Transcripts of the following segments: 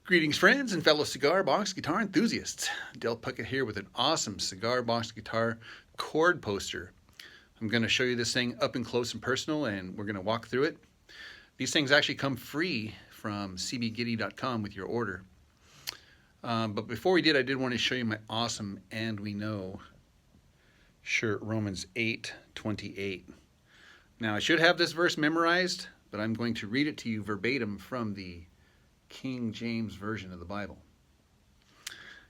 Greetings friends and fellow cigar box guitar enthusiasts. Del Puckett here with an awesome cigar box guitar chord poster. I'm going to show you this thing up and close and personal, and we're going to walk through it. These things actually come free from cbgiddy.com with your order. But before we did, I did want to show you my awesome And We Know shirt, Romans 8:28. Now I should have this verse memorized, but I'm going to read it to you verbatim from the King James Version of the Bible.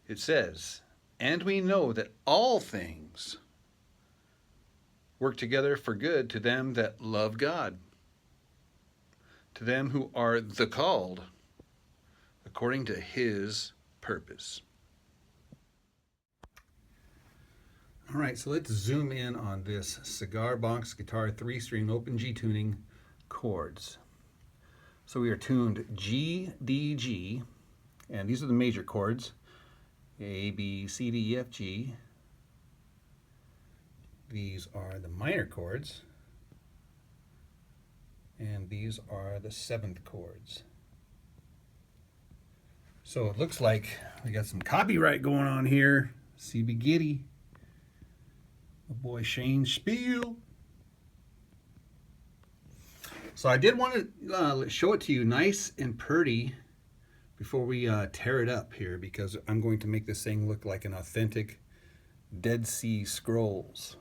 It says, "And we know that all things work together for good to them that love God, to them who are the called according to His purpose." All right, so let's zoom in on this cigar box guitar 3-string open G tuning chords. So we are tuned GDG, and these are the major chords: A, B, C, D, E, F, G. These are the minor chords, and these are the 7th chords. So it looks like we got some copyright going on here. CB Giddy, my boy Shane Spiel. So I did want to show it to you nice and pretty before we tear it up here, because I'm going to make this thing look like an authentic Dead Sea Scrolls.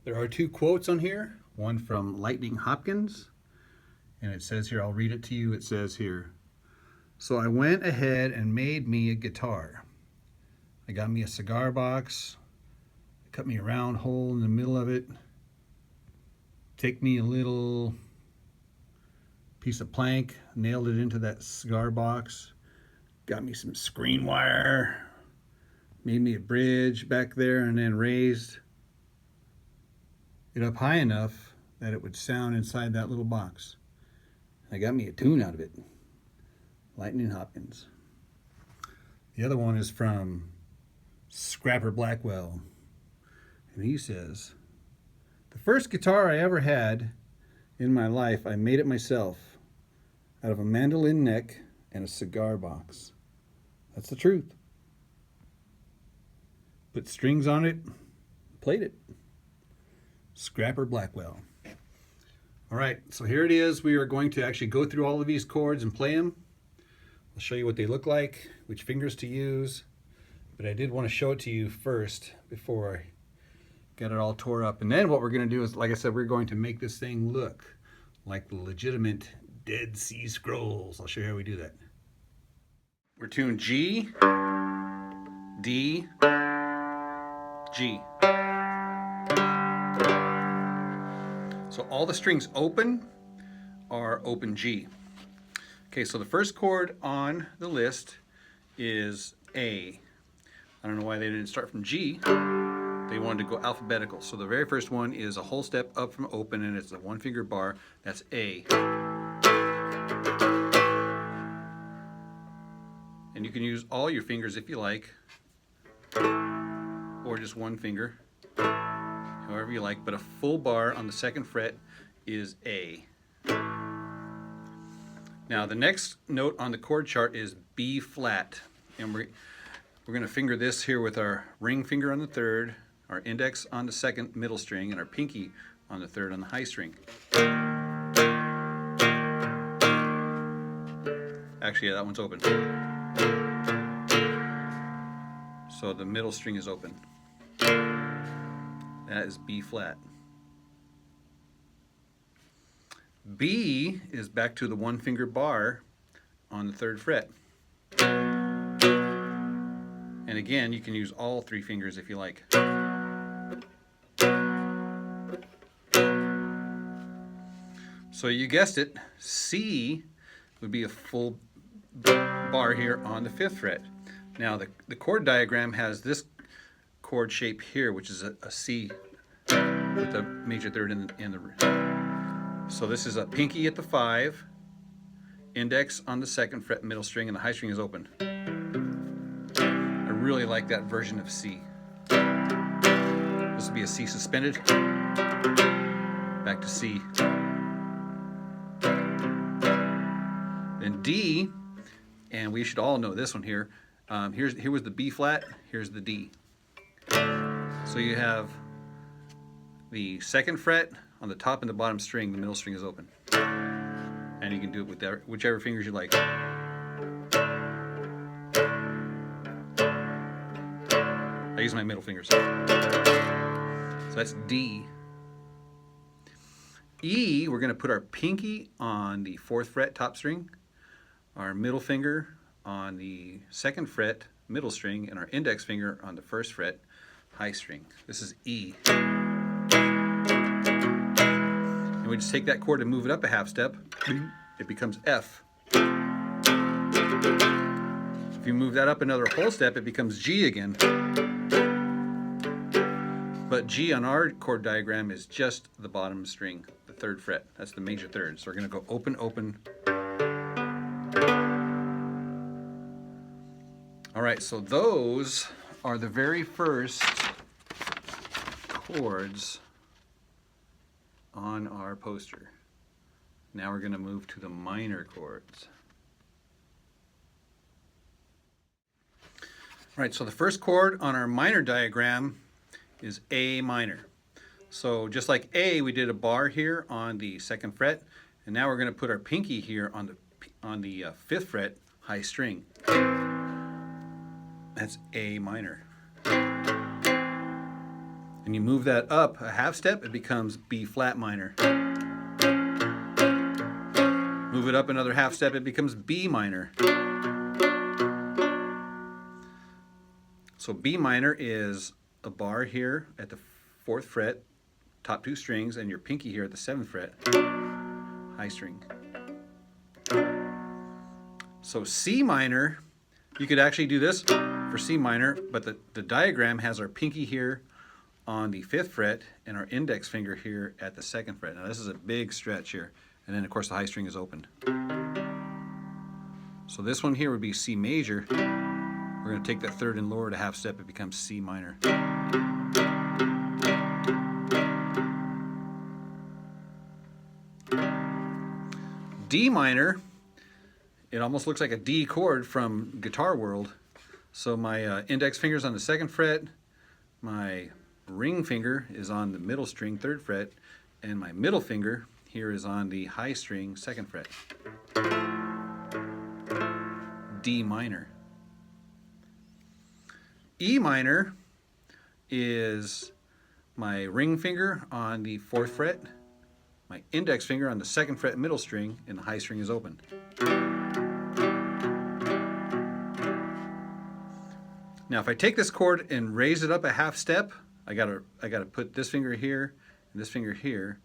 There are 2 quotes on here, one from Lightning Hopkins, and it says here, I'll read it to you. It says here, "So I went ahead and made me a guitar. I got me a cigar box, cut me a round hole in the middle of it, take me a little piece of plank, nailed it into that cigar box, got me some screen wire, made me a bridge back there, and then raised it up high enough that it would sound inside that little box. I got me a tune out of it." Lightning Hopkins. The other one is from Scrapper Blackwell, and he says, "The first guitar I ever had in my life, I made it myself out of a mandolin neck and a cigar box. That's the truth. Put strings on it, played it." Scrapper Blackwell. All right, so here it is. We are going to actually go through all of these chords and play them. I'll show you what they look like, which fingers to use, but I did want to show it to you first before I get it all tore up. And then what we're going to do is, like I said, we're going to make this thing look like the legitimate Dead Sea Scrolls. I'll show you how we do that. We're tuned G, D, G. So all the strings open are open G. Okay, so the first chord on the list is A. I don't know why they didn't start from G. They wanted to go alphabetical. So the very first one is a whole step up from open, and it's a 1-finger bar. That's A. And you can use all your fingers if you like, or just 1 finger, however you like, but a full bar on the 2nd fret is A. Now the next note on the chord chart is B flat, and we're going to finger this here with our ring finger on the 3rd, our index on the 2nd middle string, and our pinky on the 3rd on the high string. Actually, yeah, that one's open. So the middle string is open. That is B flat. B is back to the 1-finger bar on the 3rd fret. And again, you can use all 3 fingers if you like. So you guessed it, C would be a full bar here on the 5th fret. Now the chord diagram has this chord shape here, which is a C with the major 3rd in the. So this is a pinky at the 5, index on the 2nd fret middle string, and the high string is open. I really like that version of C. This would be a C suspended, back to C. Then D And we should all know this one here. Here was the B flat, here's the D. So you have the second fret on the top and the bottom string, the middle string is open. And you can do it with whichever fingers you like. I use my middle fingers. So that's D. E, we're going to put our pinky on the 4th fret top string, our middle finger on the 2nd fret middle string, and our index finger on the 1st fret high string. This is E. And we just take that chord and move it up a half step. It becomes F. If you move that up another whole step, it becomes G again. But G on our chord diagram is just the bottom string, the 3rd fret. That's the major third. So we're going to go open, open. All right, so those are the very first chords on our poster. Now we're going to move to the minor chords. All right, so the first chord on our minor diagram is A minor. So just like A, we did a bar here on the 2nd fret, and now we're going to put our pinky here on the 5th fret high string. That's A minor. And you move that up a half step, it becomes B flat minor. Move it up another half step, it becomes B minor. So B minor is a bar here at the 4th fret, top 2 strings, and your pinky here at the 7th fret, high string. So C minor, you could actually do this for C minor, but the diagram has our pinky here on the 5th fret and our index finger here at the 2nd fret. Now this is a big stretch here, and then of course the high string is opened. So this one here would be C major. We're going to take that 3rd and lower it a half step, it becomes C minor. D minor, it almost looks like a D chord from Guitar World. So my index finger's on the 2nd fret, my ring finger is on the middle string, 3rd fret, and my middle finger here is on the high string, 2nd fret. D minor. E minor is my ring finger on the 4th fret, my index finger on the 2nd fret middle string, and the high string is open. Now if I take this chord and raise it up a half step, I gotta put this finger here, and this finger here,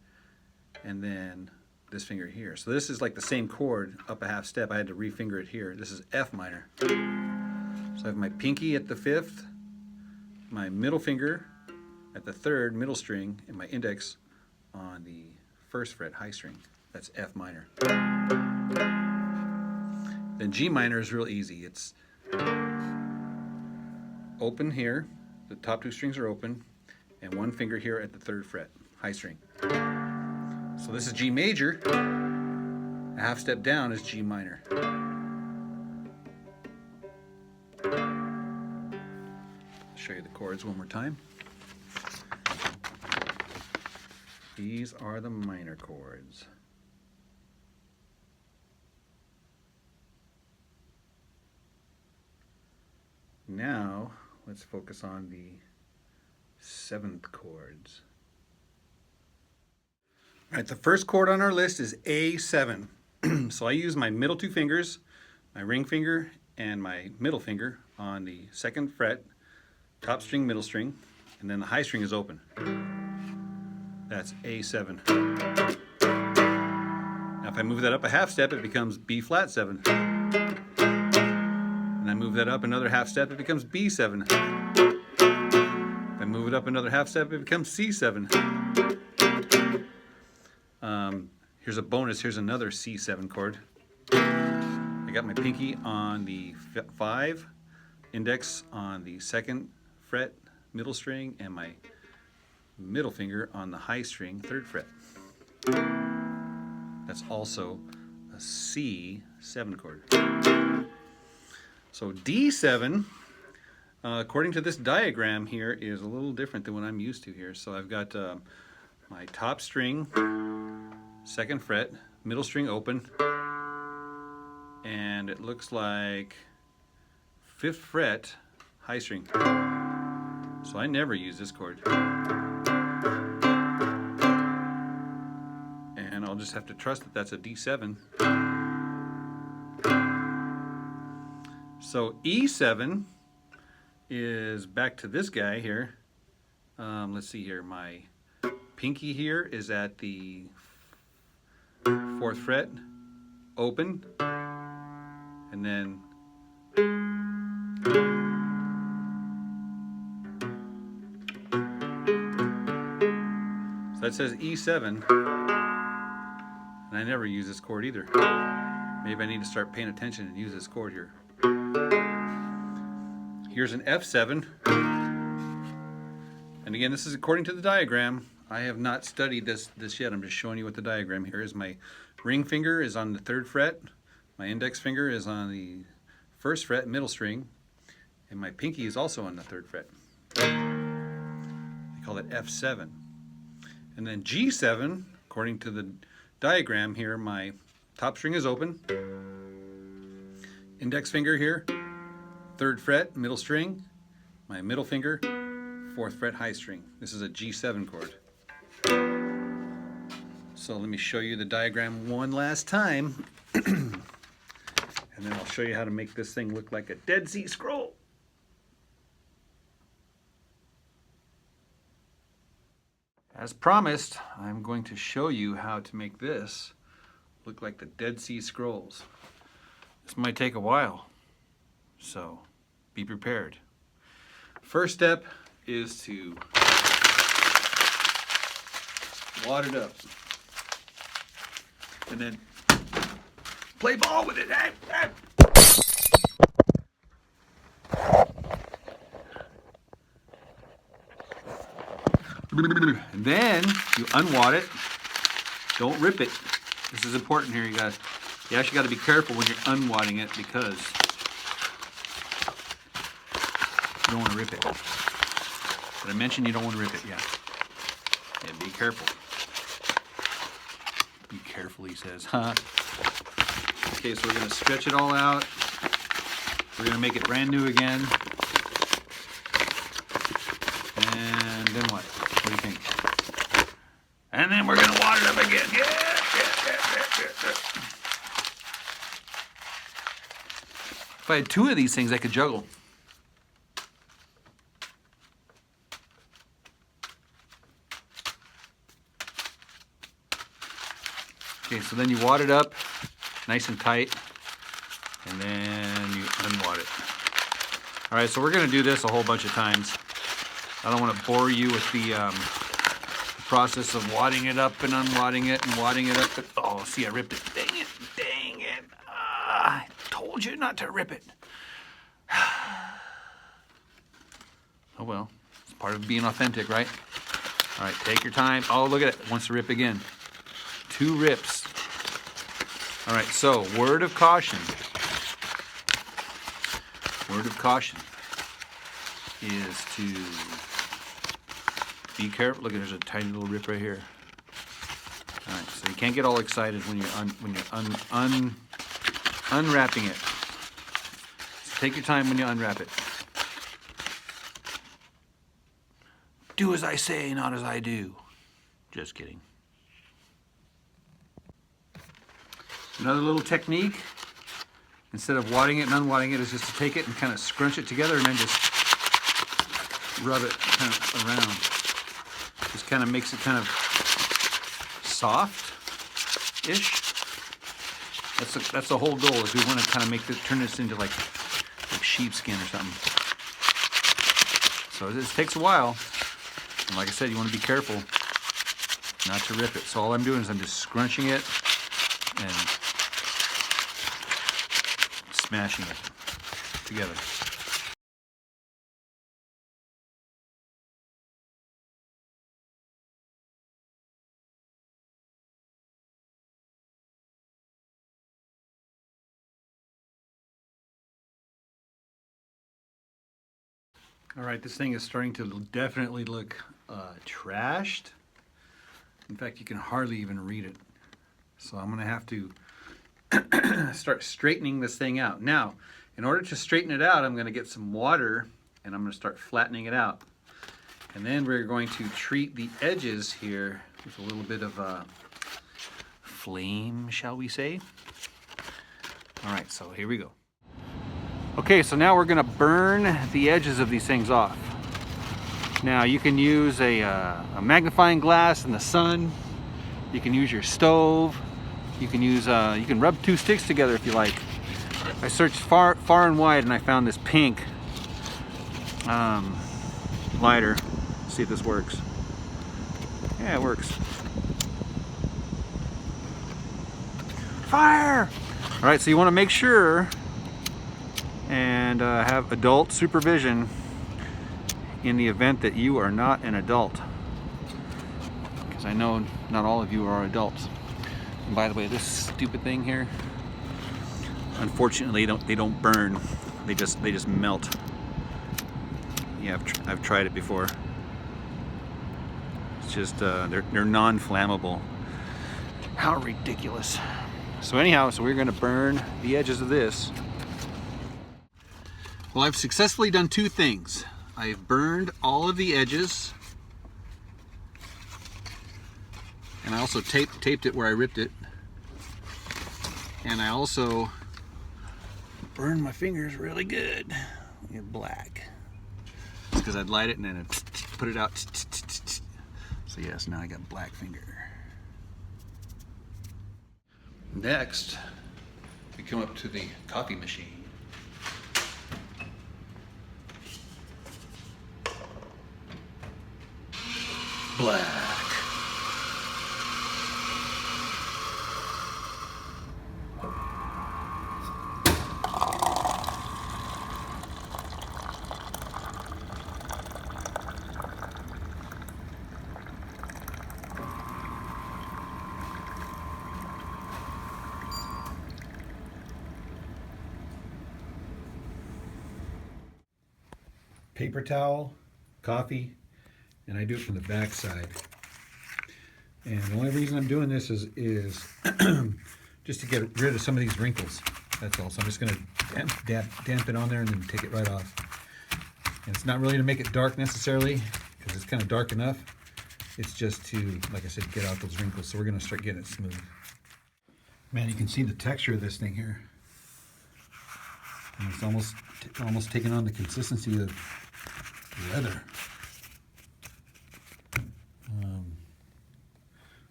and then this finger here. So this is like the same chord up a half step. I had to refinger it here. This is F minor. So I have my pinky at the 5th, my middle finger at the 3rd middle string, and my index on the 1st fret high string. That's F minor. Then G minor is real easy. It's open here, the top 2 strings are open, and one finger here at the 3rd fret, high string. So this is G major, a half step down is G minor. Show you the chords one more time. These are the minor chords. Now let's focus on the 7th chords. All right, the first chord on our list is A7. So I use my middle 2 fingers, my ring finger and my middle finger on the 2nd fret, top string, middle string, and then the high string is open. That's A7. Now if I move that up a half step, it becomes B flat 7. And I move that up another half step, it becomes B7. If I move it up another half step, it becomes C7. Here's a bonus, here's another C7 chord. I got my pinky on the 5, index on the 2nd fret, middle string, and my middle finger on the high string, 3rd fret. That's also a C7 chord. So D7, according to this diagram here, is a little different than what I'm used to here. So I've got my top string, 2nd fret, middle string open, and it looks like 5th fret, high string. So I never use this chord. And I'll just have to trust that that's a D7. So E7 is back to this guy here. Let's see here, my pinky here is at the 4th fret, open, and then so that says E7, and I never use this chord either. Maybe I need to start paying attention and use this chord here. Here's an F7, and again, this is according to the diagram. I have not studied this yet. I'm just showing you what the diagram here is. My ring finger is on the 3rd fret, my index finger is on the 1st fret, middle string, and my pinky is also on the 3rd fret. They call it F7. And then G7, according to the diagram here, my top string is open, index finger here, 3rd fret, middle string, my middle finger, 4th fret, high string. This is a G7 chord. So let me show you the diagram one last time, and then I'll show you how to make this thing look like a Dead Sea Scroll. As promised, I'm going to show you how to make this look like the Dead Sea Scrolls. This might take a while, so be prepared. First step is to wad it up, and then play ball with it. And then you unwad it. Don't rip it. This is important here. You actually got to be careful when you're unwadding it, because you don't want to rip it. Did I mention you don't want to rip it? Yeah. Yeah, be careful. Be careful, he says. Huh? Okay, so we're going to stretch it all out. We're going to make it brand new again. And then what? What do you think? And then we're going to wad it up again. Yeah. If I had 2 of these things, I could juggle. Okay, so then you wad it up nice and tight, and then you unwad it. All right, so we're going to do this a whole bunch of times. I don't want to bore you with the process of wadding it up and unwadding it and wadding it up. Oh, see, I ripped it. Dang it, dang it. I told you not to rip it. Oh well, it's part of being authentic, right? All right, take your time. Oh, look at it, it wants to rip again. 2 rips. All right, so word of caution. Word of caution is to be careful. Look, there's a tiny little rip right here. All right, so you can't get all excited when you're unwrapping it. So take your time when you unwrap it. Do as I say, not as I do. Just kidding. Another little technique, instead of wadding it and unwadding it, is just to take it and kind of scrunch it together and then just rub it kind of around. Just kind of makes it kind of soft-ish. That's the whole goal, is we want to kind of turn this into like sheepskin or something. So this takes a while. And like I said, you want to be careful not to rip it. So all I'm doing is I'm just scrunching it and smashing it together. All right, this thing is starting to definitely look trashed. In fact, you can hardly even read it. So I'm gonna have to start straightening this thing out. Now, in order to straighten it out, I'm gonna get some water and I'm gonna start flattening it out. And then we're going to treat the edges here with a little bit of a flame, shall we say? All right, so here we go. Okay, so now we're gonna burn the edges of these things off. Now you can use a magnifying glass in the sun. You can use your stove. You can use you can rub two sticks together if you like. I searched far and wide and I found this pink lighter. Let's see if this works. Yeah, it works. Fire! All right, so you want to make sure and have adult supervision in the event that you are not an adult, because I know not all of you are adults. And by the way, this stupid thing here, unfortunately they don't burn, they just melt. Yeah, I've tried it before. It's just they're non-flammable. How ridiculous. So anyhow, so we're going to burn the edges of this. Well, I've successfully done two things. I've burned all of the edges, and I also taped it where I ripped it, and I also burned my fingers really good. Get black. It's because I'd light it and then I'd put it out. So yes, now I got black finger. Next, we come up to the coffee machine. Black. Paper towel, coffee, and I do it from the back side. And the only reason I'm doing this is just to get rid of some of these wrinkles. That's all. So I'm just going to damp it on there and then take it right off. And it's not really to make it dark necessarily, because it's kind of dark enough. It's just to, like I said, get out those wrinkles. So we're going to start getting it smooth. Man, you can see the texture of this thing here. And it's almost taking on the consistency of leather.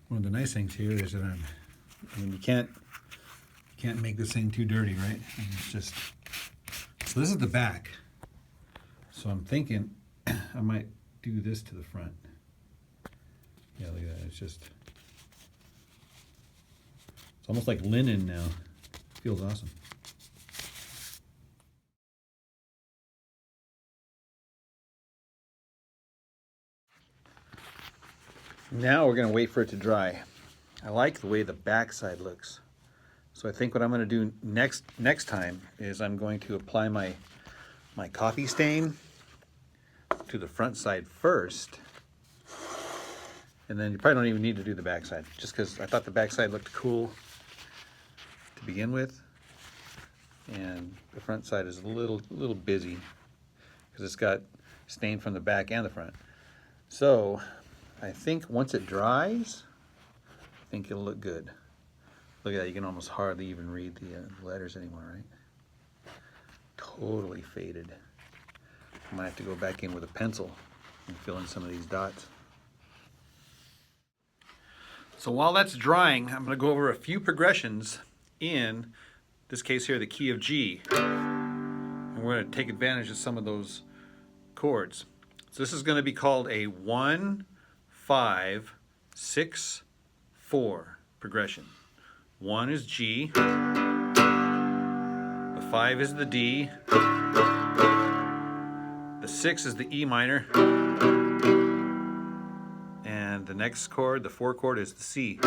One of the nice things here is that I mean, you can't make this thing too dirty, right? And it's just, so this is the back. So I'm thinking I might do this to the front. Yeah, look at that. It's almost like linen now. It feels awesome. Now we're going to wait for it to dry. I like the way the back side looks. So I think what I'm going to do next time is I'm going to apply my coffee stain to the front side first. And then you probably don't even need to do the back side, just because I thought the back side looked cool to begin with. And the front side is a little busy because it's got stain from the back and the front. So I think once it dries, I think it'll look good. Look at that, you can almost hardly even read the letters anymore, right? Totally faded. I might have to go back in with a pencil and fill in some of these dots. So while that's drying, I'm going to go over a few progressions in this case here, the key of G. And we're going to take advantage of some of those chords. So this is going to be called a 1, 5, 6, 4 progression. 1 is G, the 5 is the D, the 6 is the E minor, and the next chord, the 4 chord, is the C.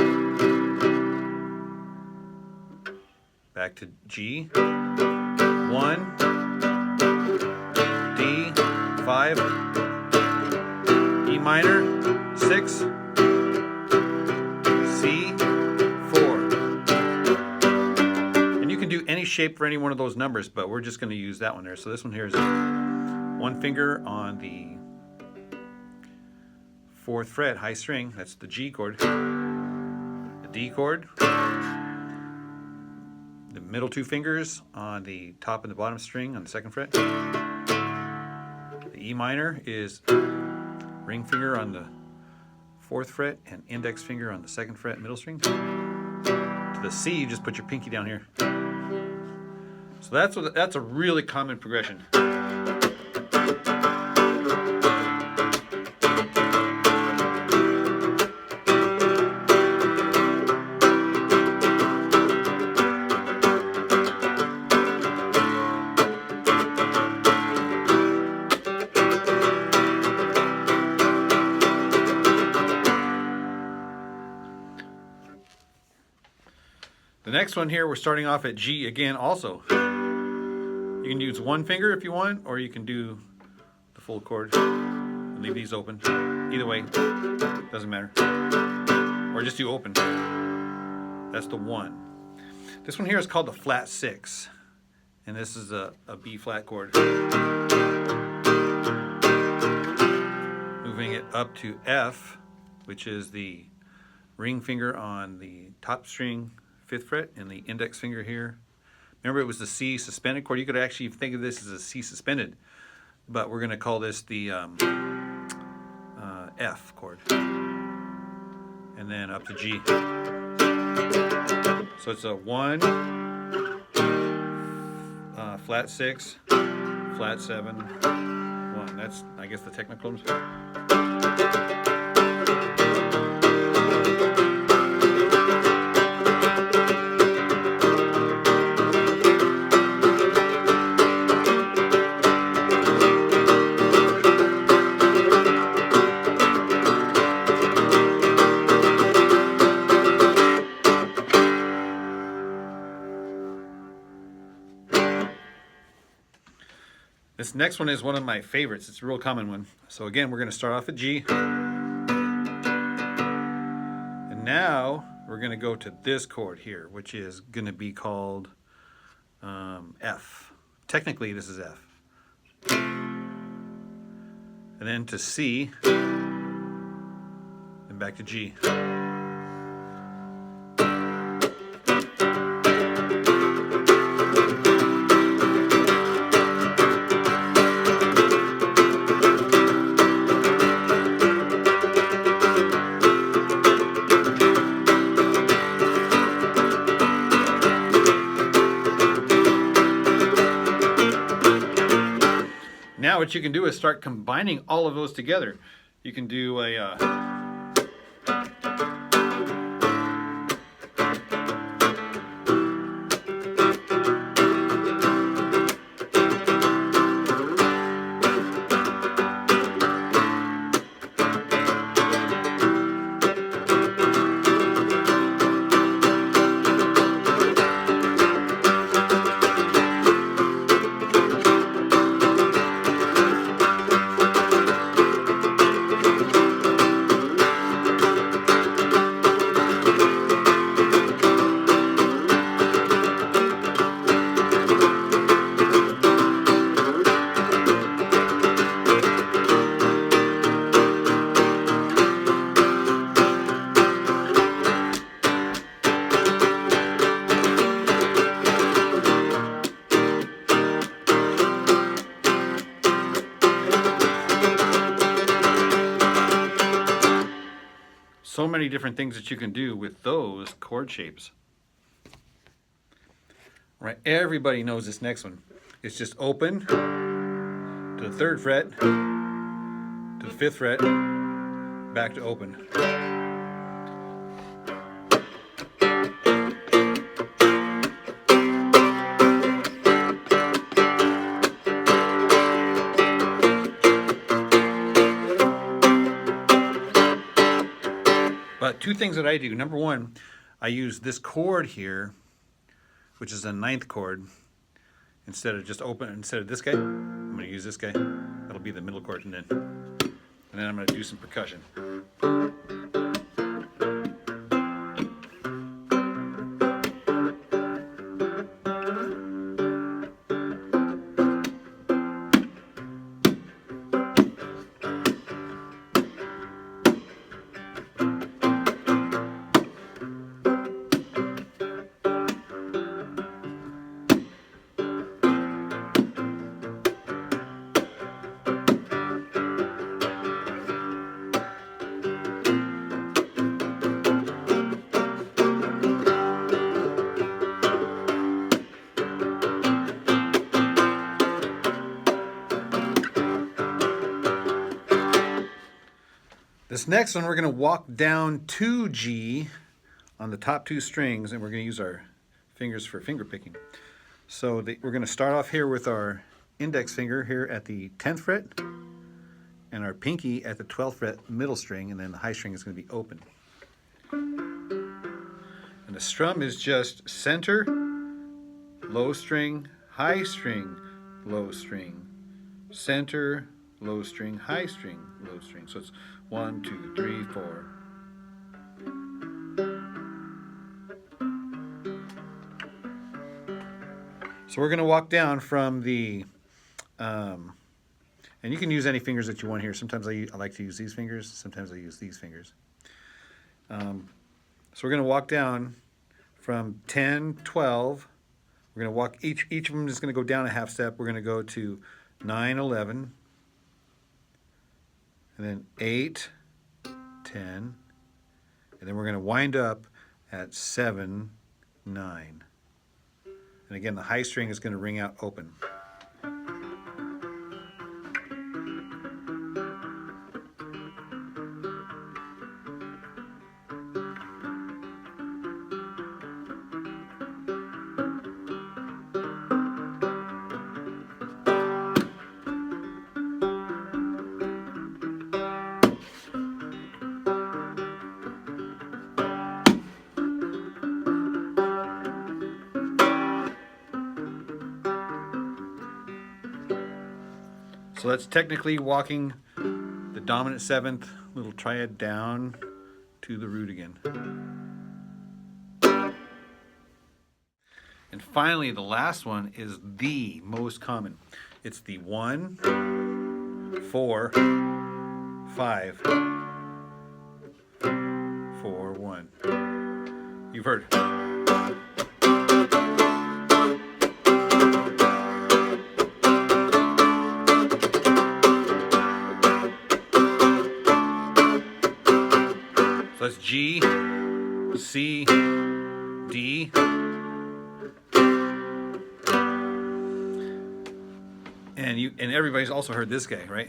Back to G, 1, D, 5, 5, E minor 6, C 4. And you can do any shape for any one of those numbers, but we're just going to use that one there. So this one here is one finger on the 4th fret, high string, that's the G chord, the D chord, the middle 2 fingers on the top and the bottom string on the 2nd fret. The E minor is ring finger on the 4th fret and index finger on the 2nd fret, middle string. To the C, you just put your pinky down here. So that's a really common progression. The next one here, we're starting off at G again also. You can use one finger if you want, or you can do the full chord and leave these open. Either way, doesn't matter. Or just do open. That's the 1. This one here is called the flat 6. And this is a B flat chord. Moving it up to F, which is the ring finger on the top string, 5th fret, and the index finger here. Remember, it was the C suspended chord. You could actually think of this as a C suspended, but we're going to call this the F chord. And then up to G. So it's a 1, flat 6, flat 7, 1. That's, I guess, the technical terms. This next one is one of my favorites. It's a real common one. So again, we're going to start off at G. And now we're going to go to this chord here, which is going to be called F. Technically, this is F. And then to C, and back to G. Now what you can do is start combining all of those together. You can do a so many different things that you can do with those chord shapes. All right, everybody knows this next one. It's just open to the 3rd fret, to the 5th fret, back to open. But two things that I do. Number one, I use this chord here, which is a 9th chord. Instead of just open, instead of this guy, I'm going to use this guy. That'll that'll be the middle chord, and then I'm going to do some percussion. This next one, we're going to walk down to G on the top two strings, and we're going to use our fingers for finger picking. So we're going to start off here with our index finger here at the 10th fret, and our pinky at the 12th fret middle string, and then the high string is going to be open. And the strum is just center, low string, high string, low string, center, low string, high string, low string. So it's 1, 2, 3, 4. So we're going to walk down from the, and you can use any fingers that you want here. Sometimes I like to use these fingers. Sometimes I use these fingers. So we're going to walk down from 10, 12. We're going to walk, each of them is going to go down a half step. We're going to go to 9, 11. And then 8, 10, and then we're going to wind up at 7, 9. And again, the high string is going to ring out open. So that's technically walking the dominant seventh little triad down to the root again. And finally, the last one is the most common. It's the 1, 4, 5, 4, 1. You've heard it. So that's G, C, D, and everybody's also heard this guy, right?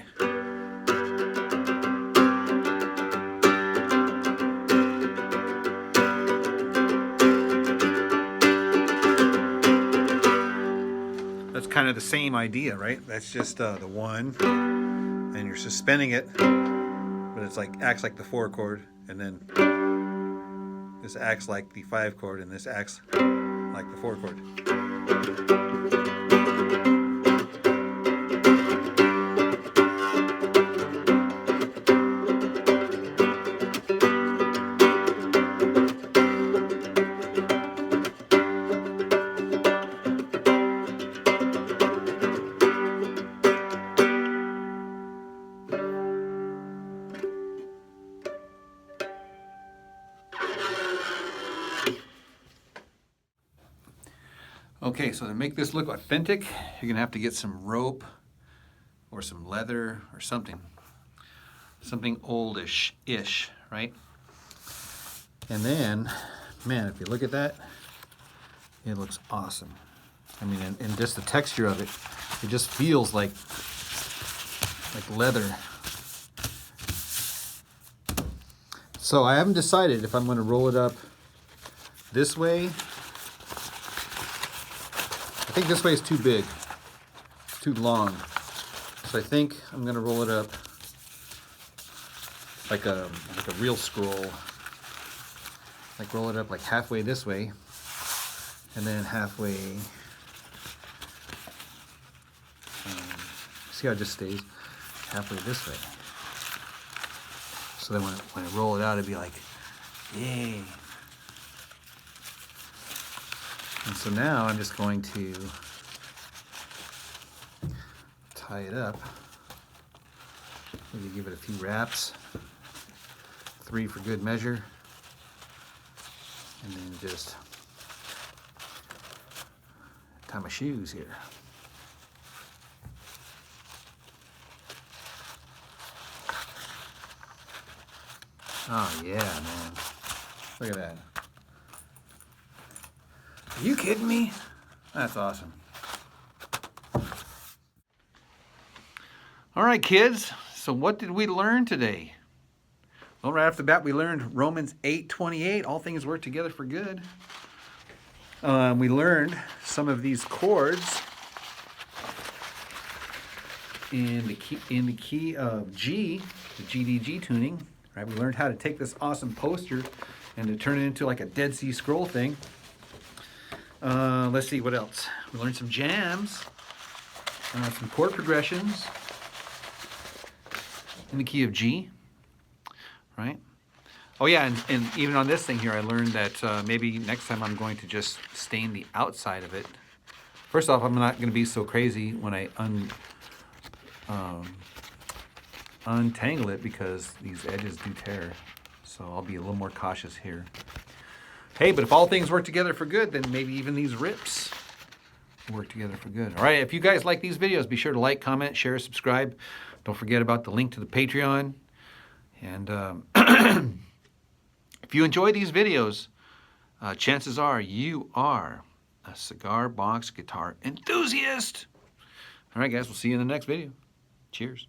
That's kind of the same idea, right? That's just the 1, and you're suspending it, but it's like acts like the 4 chord. And then this acts like the 5 chord, and this acts like the 4 chord. Okay, so to make this look authentic, you're gonna have to get some rope or some leather or something oldish-ish, right? And then, man, if you look at that, it looks awesome. I mean, and just the texture of it, it just feels like leather. So I haven't decided if I'm gonna roll it up this way. I think this way is too big, too long. So I think I'm gonna roll it up like a real scroll. Like roll it up like halfway this way, and then halfway. See how it just stays. halfway this way. So then when I roll it out, it'd be like, yay. And so now I'm just going to tie it up. Maybe give it a few wraps, 3 for good measure, and then just tie my shoes here. Oh yeah, man. Look at that. Are you kidding me? That's awesome. All right, kids. So what did we learn today? Well, right off the bat, we learned Romans 8:28. All things work together for good. We learned some of these chords in the key of G, the GDG tuning. Right? We learned how to take this awesome poster and to turn it into like a Dead Sea Scroll thing. Let's see, what else? We learned some jams, some chord progressions in the key of G, right? Oh yeah, and even on this thing here, I learned that maybe next time I'm going to just stain the outside of it. First off, I'm not going to be so crazy when I untangle it because these edges do tear. So I'll be a little more cautious here. Hey, but if all things work together for good, then maybe even these rips work together for good. All right, if you guys like these videos, be sure to like, comment, share, subscribe. Don't forget about the link to the Patreon. And if you enjoy these videos, chances are you are a cigar box guitar enthusiast. All right, guys, we'll see you in the next video. Cheers.